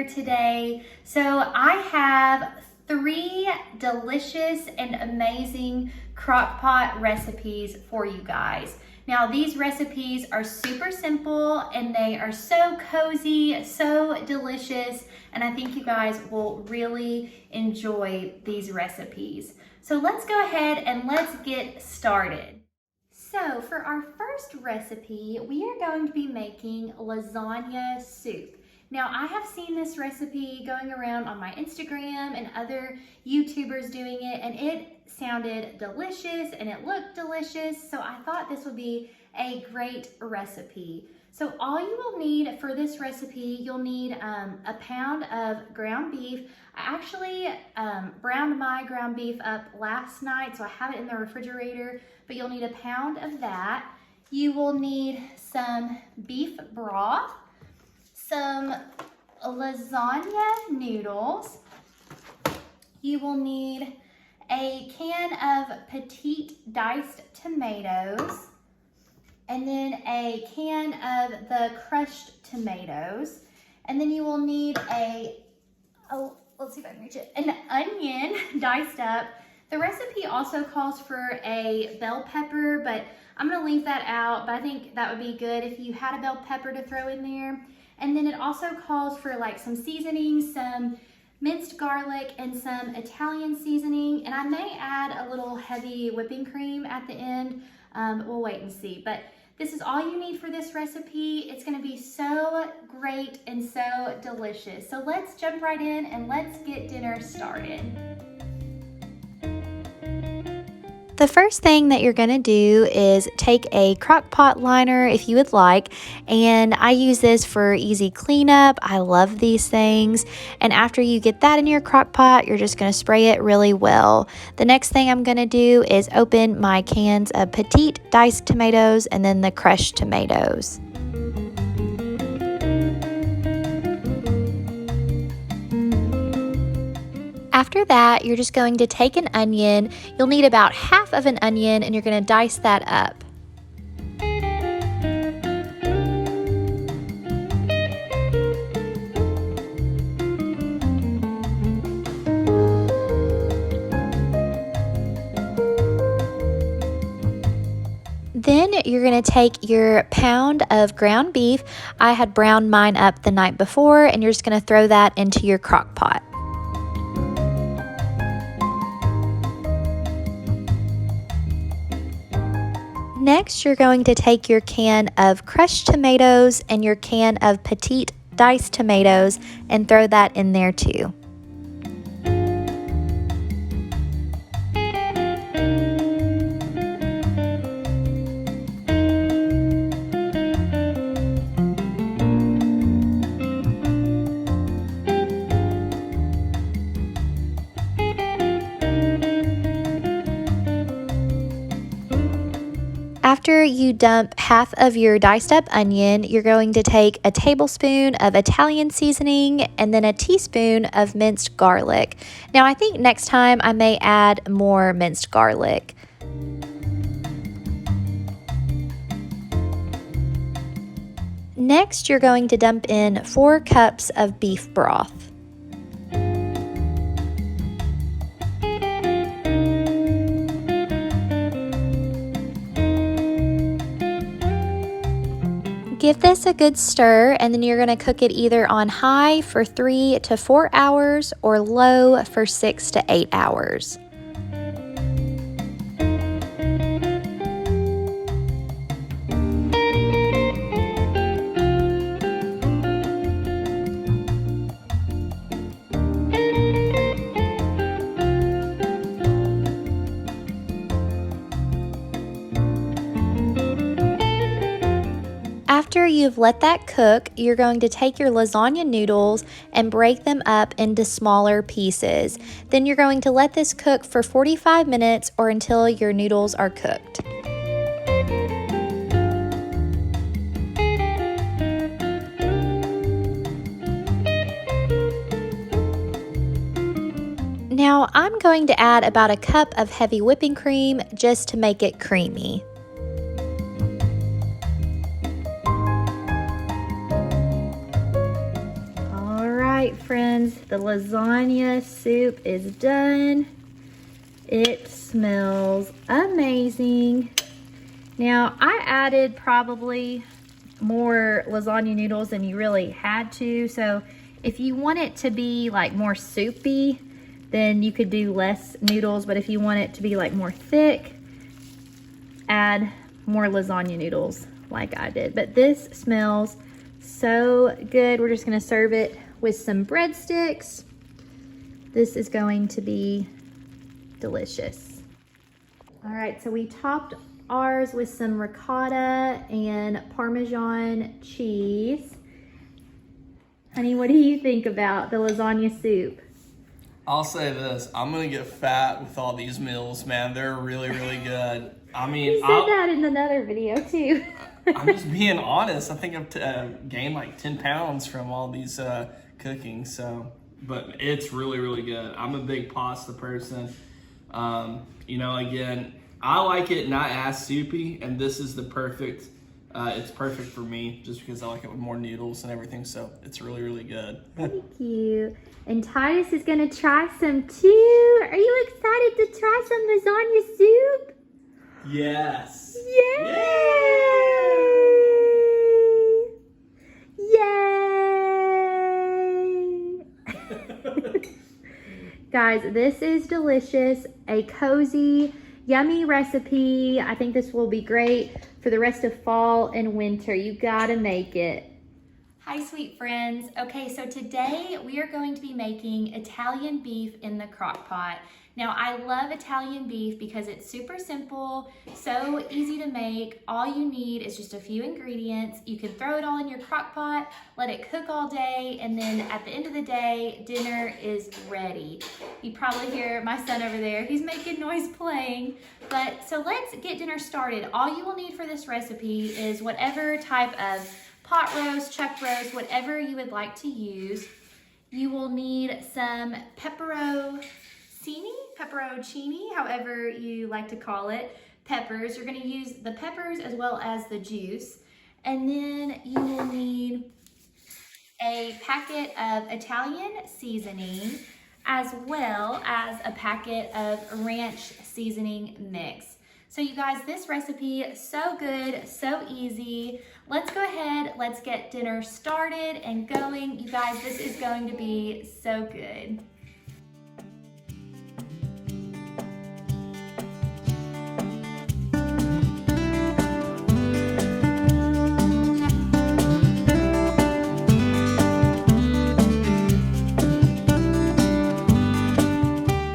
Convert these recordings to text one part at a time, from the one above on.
today. So I have 3 delicious and amazing crock-pot recipes for you guys. Now these recipes are super simple and they are so cozy, so delicious, and I think you guys will really enjoy these recipes. So let's go ahead and let's get started. So for our first recipe, we are going to be making lasagna soup. Now I have seen this recipe going around on my Instagram and other YouTubers doing it, and it sounded delicious and it looked delicious, so I thought this would be a great recipe. So all you will need for this recipe, you'll need a pound of ground beef. I actually browned my ground beef up last night, so I have it in the refrigerator, but you'll need a pound of that. You will need some beef broth, some lasagna noodles. You will need a can of petite diced tomatoes, and then a can of the crushed tomatoes. And then you will need let's see if I can reach it, an onion diced up. The recipe also calls for a bell pepper, but I'm gonna leave that out, but I think that would be good if you had a bell pepper to throw in there. And then it also calls for like some seasoning, some minced garlic, and some Italian seasoning. And I may add a little heavy whipping cream at the end. We'll wait and see. But this is all you need for this recipe. It's gonna be so great and so delicious. So let's jump right in and let's get dinner started. The first thing that you're gonna do is take a crock pot liner if you would like, and I use this for easy cleanup. I love these things. And after you get that in your crock pot, you're just gonna spray it really well. The next thing I'm gonna do is open my cans of petite diced tomatoes and then the crushed tomatoes. After that, you're just going to take an onion. You'll need about half of an onion, and you're going to dice that up. Then you're going to take your pound of ground beef. I had browned mine up the night before, and you're just going to throw that into your crock pot. Next, you're going to take your can of crushed tomatoes and your can of petite diced tomatoes and throw that in there too. After you dump half of your diced up onion, you're going to take a tablespoon of Italian seasoning and then a teaspoon of minced garlic. Now I think next time I may add more minced garlic. Next, you're going to dump in 4 cups of beef broth. Give this a good stir, and then you're going to cook it either on high for 3 to 4 hours or low for 6 to 8 hours. After you've let that cook, you're going to take your lasagna noodles and break them up into smaller pieces. Then you're going to let this cook for 45 minutes or until your noodles are cooked. Now I'm going to add about a cup of heavy whipping cream just to make it creamy. right, friends, the lasagna soup is done. It smells amazing. Now, I added probably more lasagna noodles than you really had to. So if you want it to be like more soupy, then you could do less noodles. But if you want it to be like more thick, add more lasagna noodles like I did. But this smells so good. We're just gonna serve it with some breadsticks. This is going to be delicious. All right, so we topped ours with some ricotta and Parmesan cheese. Honey, what do you think about the lasagna soup? I'll say this, I'm gonna get fat with all these meals, man. They're really, really good. I mean, you said that in another video too. I'm just being honest. I think I've gained like 10 pounds from all these cooking, so, but it's really, really good. I'm a big pasta person. You know, again, I like it not as soupy, and this is the perfect, it's perfect for me just because I like it with more noodles and everything, so it's really, really good. Thank you. And Titus is gonna try some too. Are you excited to try some lasagna soup? Yes. Yay! Yay! Guys, this is delicious. A cozy, yummy recipe. I think this will be great for the rest of fall and winter. You gotta make it. Hi, sweet friends. Okay, so today we are going to be making Italian beef in the crock pot. Now, I love Italian beef because it's super simple, so easy to make. All you need is just a few ingredients. You can throw it all in your crock pot, let it cook all day, and then at the end of the day, dinner is ready. You probably hear my son over there. He's making noise playing. But so let's get dinner started. All you will need for this recipe is whatever type of pot roast, chuck roast, whatever you would like to use. You will need some pepperoncini, however you like to call it, peppers. You're gonna use the peppers as well as the juice. And then you will need a packet of Italian seasoning as well as a packet of ranch seasoning mix. So you guys, this recipe is so good, so easy. Let's go ahead, let's get dinner started and going. You guys, this is going to be so good.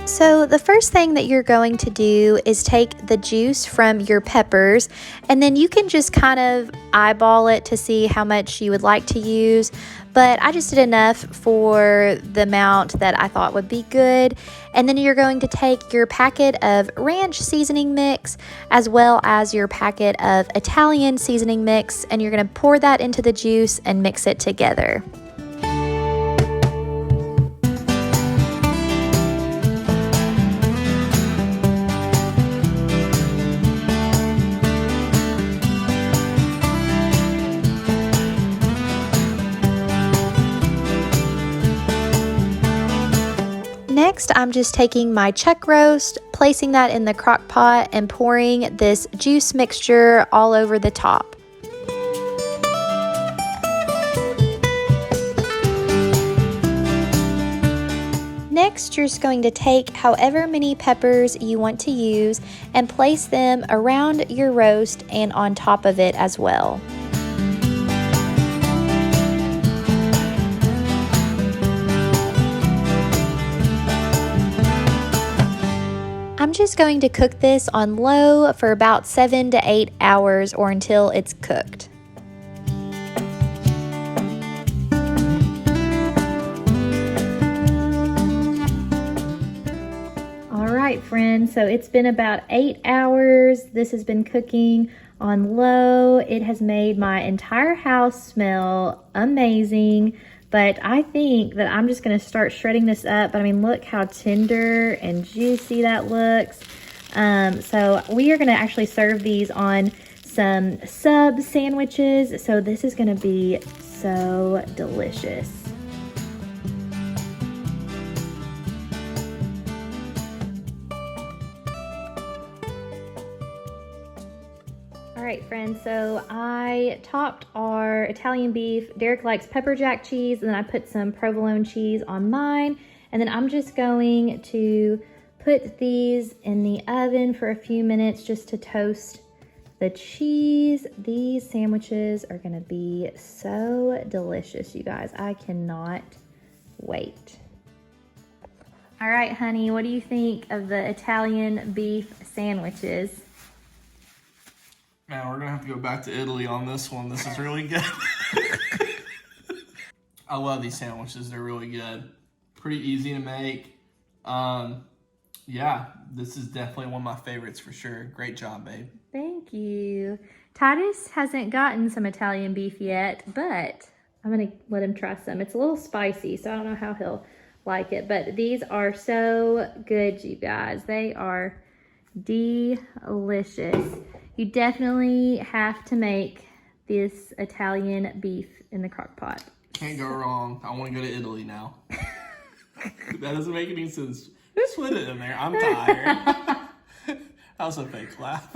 So the first thing that you're going to do is take the juice from your peppers, and then you can just kind of eyeball it to see how much you would like to use. But I just did enough for the amount that I thought would be good. And then you're going to take your packet of ranch seasoning mix as well as your packet of Italian seasoning mix, and you're going to pour that into the juice and mix it together. Next, I'm just taking my chuck roast, placing that in the crock pot, and pouring this juice mixture all over the top. Next, you're just going to take however many peppers you want to use and place them around your roast and on top of it as well. I'm just going to cook this on low for about 7 to 8 hours or until it's cooked. All right, friends, so it's been about 8 hours. This has been cooking on low. It has made my entire house smell amazing. But I think that I'm just going to start shredding this up. But I mean, look how tender and juicy that looks. So we are going to actually serve these on some sub sandwiches. So this is going to be so delicious. All right, friends, so I topped our Italian beef. Derek likes pepper jack cheese, and then I put some provolone cheese on mine. And then I'm just going to put these in the oven for a few minutes just to toast the cheese. These sandwiches are gonna be so delicious, you guys. I cannot wait. All right, honey, what do you think of the Italian beef sandwiches? Man, we're gonna have to go back to Italy on this one. This is really good. I love these sandwiches. They're really good. Pretty easy to make. Yeah, this is definitely one of my favorites for sure. Great job, babe. Thank you. Titus hasn't gotten some Italian beef yet, but I'm gonna let him try some. It's a little spicy, so I don't know how he'll like it, but these are so good, you guys. They are delicious. You definitely have to make this Italian beef in the crock pot. Can't go wrong. I want to go to Italy now. That doesn't make any sense. Just put it in there. I'm tired. That was a fake laugh.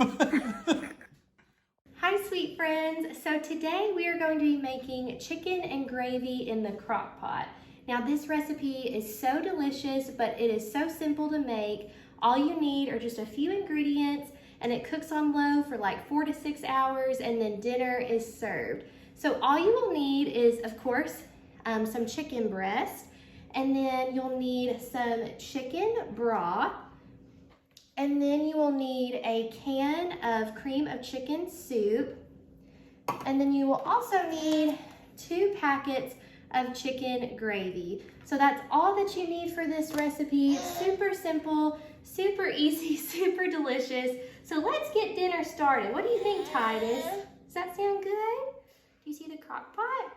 Hi, sweet friends. So today we are going to be making chicken and gravy in the crock pot. Now this recipe is so delicious, but it is so simple to make. All you need are just a few ingredients, and it cooks on low for like 4 to 6 hours, and then dinner is served. So all you will need is, of course, some chicken breast, and then you'll need some chicken broth, and then you will need a can of cream of chicken soup, and then you will also need 2 packets of chicken gravy. So that's all that you need for this recipe. Super simple, super easy, super delicious. So let's get dinner started. What do you think, Titus? Does that sound good? Do you see the crock pot?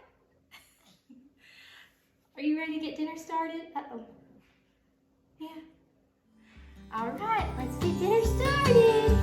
Are you ready to get dinner started? Uh-oh. Yeah. All right, let's get dinner started.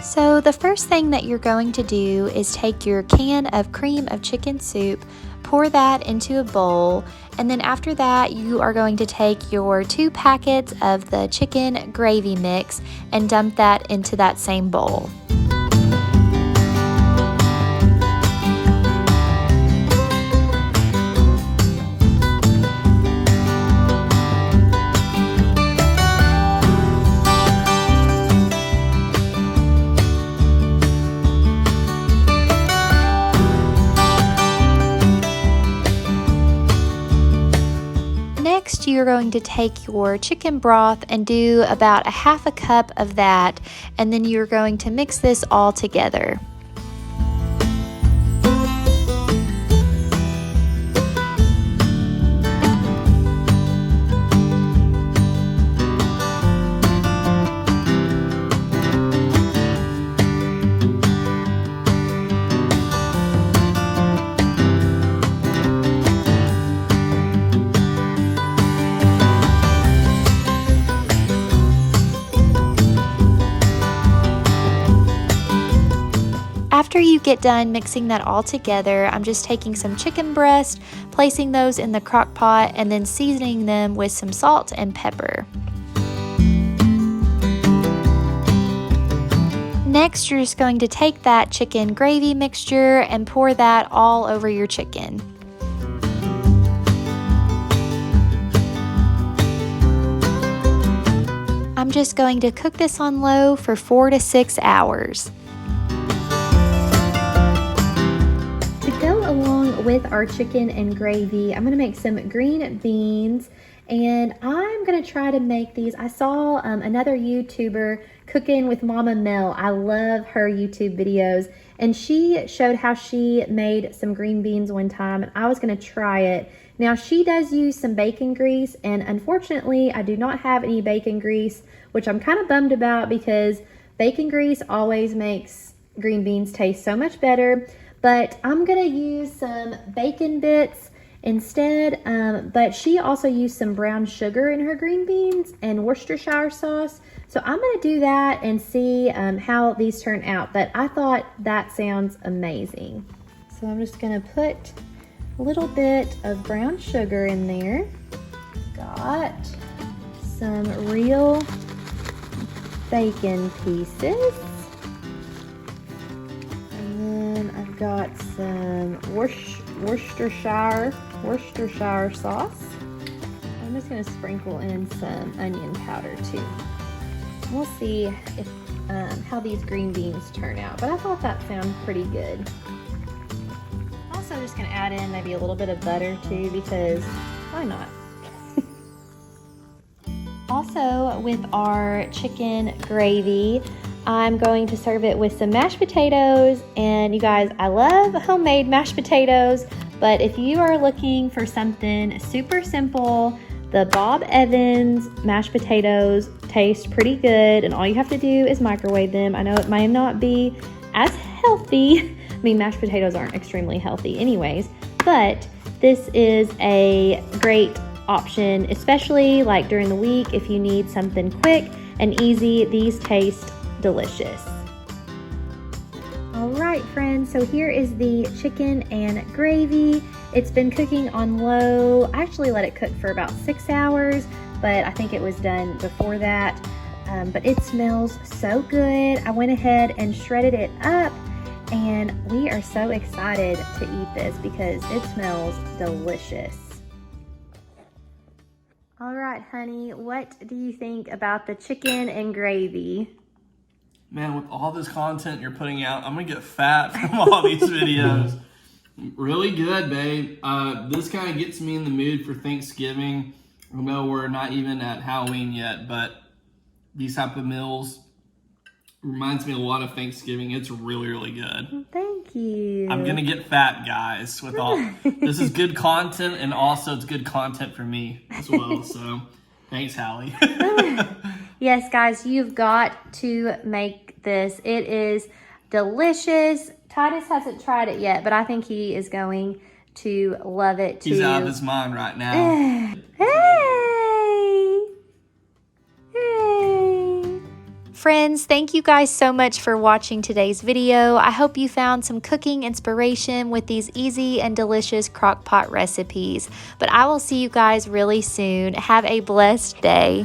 So the first thing that you're going to do is take your can of cream of chicken soup, pour that into a bowl, and then after that you are going to take your 2 packets of the chicken gravy mix and dump that into that same bowl. Next, you're going to take your chicken broth and do about a 1/2 cup of that, and then you're going to mix this all together. After you get done mixing that all together, I'm just taking some chicken breast, placing those in the crock pot, and then seasoning them with some salt and pepper. Next, you're just going to take that chicken gravy mixture and pour that all over your chicken. I'm just going to cook this on low for 4 to 6 hours. Along with our chicken and gravy, I'm gonna make some green beans, and I'm gonna try to make these. I saw another YouTuber cooking with Mama Mel. I love her YouTube videos, and she showed how she made some green beans one time, and I was gonna try it. Now she does use some bacon grease, and unfortunately I do not have any bacon grease, which I'm kind of bummed about because bacon grease always makes green beans taste so much better. But I'm gonna use some bacon bits, instead. But she also used some brown sugar in her green beans and Worcestershire sauce. So I'm gonna do that and see how these turn out. But I thought that sounds amazing. So I'm just gonna put a little bit of brown sugar in there. Got some real bacon pieces. And then I've got some Worcestershire sauce. I'm just gonna sprinkle in some onion powder too. We'll see if how these green beans turn out, but I thought that sounded pretty good. Also just gonna add in maybe a little bit of butter too, because why not? Also, with our chicken gravy, I'm going to serve it with some mashed potatoes. And you guys, I love homemade mashed potatoes, but if you are looking for something super simple, the Bob Evans mashed potatoes taste pretty good, and all you have to do is microwave them. I know it may not be as healthy. I mean, mashed potatoes aren't extremely healthy anyways, but this is a great option, especially like during the week if you need something quick and easy. These taste delicious. All right, friends, so here is the chicken and gravy. It's been cooking on low. I actually let it cook for about 6 hours, but I think it was done before that. But it smells so good. I went ahead and shredded it up, and we are so excited to eat this because it smells delicious. All right, honey, what do you think about the chicken and gravy? Man, with all this content you're putting out, I'm gonna get fat from all these videos. Really good, babe. This kind of gets me in the mood for Thanksgiving. I know we're not even at Halloween yet, but these type of meals reminds me a lot of Thanksgiving. It's really, really good. Thank you. I'm gonna get fat, guys, with all this is good content, and also it's good content for me as well. So thanks, Hallie. Yes, guys, you've got to make this. It is delicious. Titus hasn't tried it yet, but I think he is going to love it too. He's out of his mind right now. Hey! Hey! Friends, thank you guys so much for watching today's video. I hope you found some cooking inspiration with these easy and delicious crock pot recipes. But I will see you guys really soon. Have a blessed day.